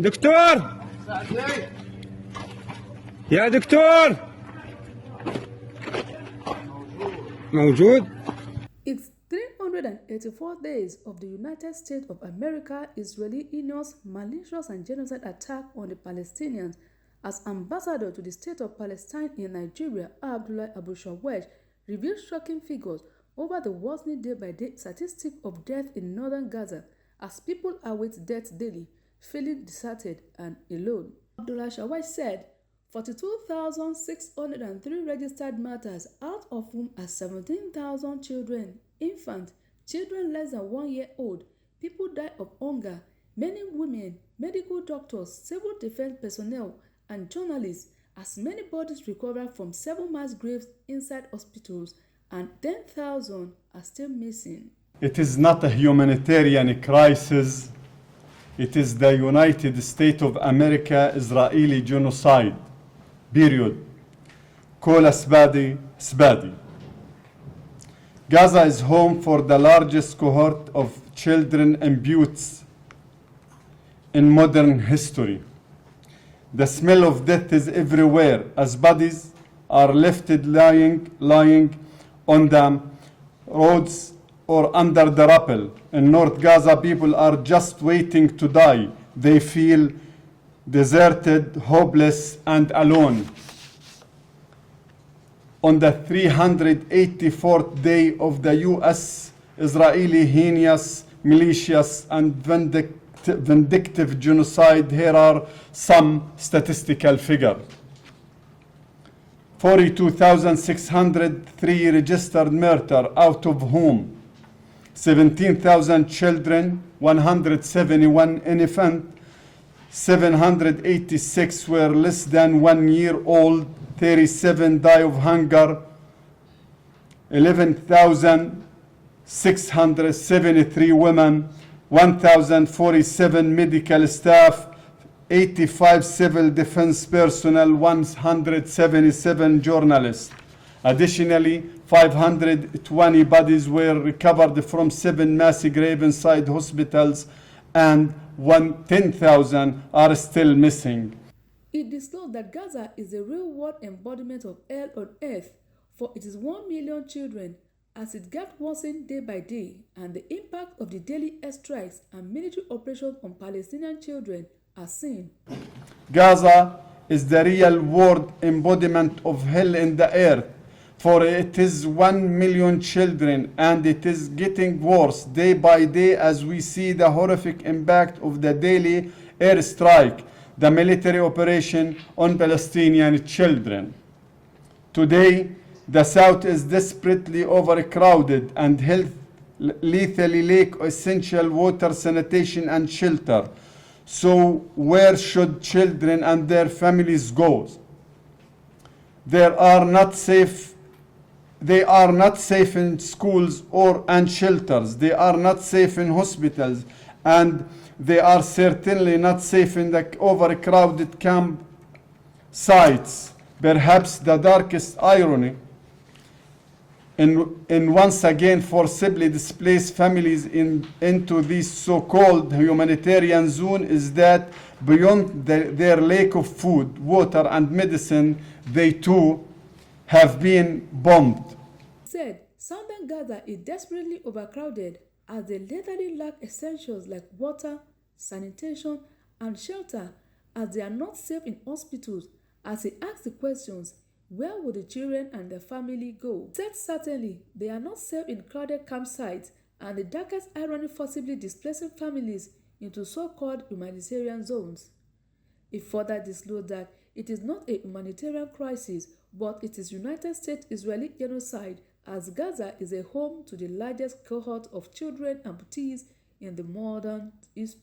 دكتور يا دكتور موجود. It's 384 days of the United States of America Israeli heinous, malicious and genocide attack on the Palestinians as Ambassador to the State of Palestine in Nigeria, Abdullah Abu Shawesh, revealed shocking figures over the worsening day-by-day statistic of death in Northern Gaza as people await death daily, feeling deserted and alone. Abdullah Shawesh said 42,603 registered martyrs, out of whom are 17,000 children, infants, children less than 1 year old. People die of hunger. Many women, medical doctors, civil defense personnel, and journalists, as many bodies recovered from 7 mass graves inside hospitals, and 10,000 are still missing. It is not a humanitarian crisis. It is the United States of America Israeli genocide. Period. Call a spade spade. Gaza is home for the largest cohort of children and youths in modern history. The smell of death is everywhere as bodies are left lying on the roads or under the rubble. In North Gaza, people are just waiting to die. They feel deserted, hopeless, and alone. On the 384th day of the U.S.-Israeli heinous, malicious, and vindictive genocide, here are some statistical figures. 42,603 registered murder, out of whom 17,000 children, 171 infants, 786 were less than 1 year old, 37 die of hunger, 11,673 women, 1,047 medical staff, 85 civil defense personnel, 177 journalists. Additionally, 520 bodies were recovered from 7 mass graves inside hospitals, and 10,000 are still missing. It disclosed that Gaza is a real-world embodiment of hell on earth, for it is 1 million children, as it gets worsened day by day, and the impact of the daily airstrikes and military operations on Palestinian children are seen. Gaza is the real-world embodiment of hell in the earth, for it is 1 million children, and it is getting worse day by day as we see the horrific impact of the daily airstrike, the military operation on Palestinian children. Today, the South is desperately overcrowded and health lethally lack essential water, sanitation, and shelter. So where should children and their families go? They are not safe in schools and shelters. They are not safe in hospitals, and they are certainly not safe in the overcrowded camp sites. Perhaps the darkest irony in once again forcibly displaced families into this so-called humanitarian zone is that beyond their lack of food, water, and medicine, they too have been bombed. Said Southern Gaza is desperately overcrowded as they literally lack essentials like water, sanitation, and shelter, as they are not safe in hospitals. As he asked the questions, where would the children and their family go? He said certainly they are not safe in crowded campsites, and the darkest irony forcibly displacing families into so-called humanitarian zones. He further disclosed that it is not a humanitarian crisis, but it is United States Israeli genocide, as Gaza is a home to the largest cohort of children amputees in the modern history.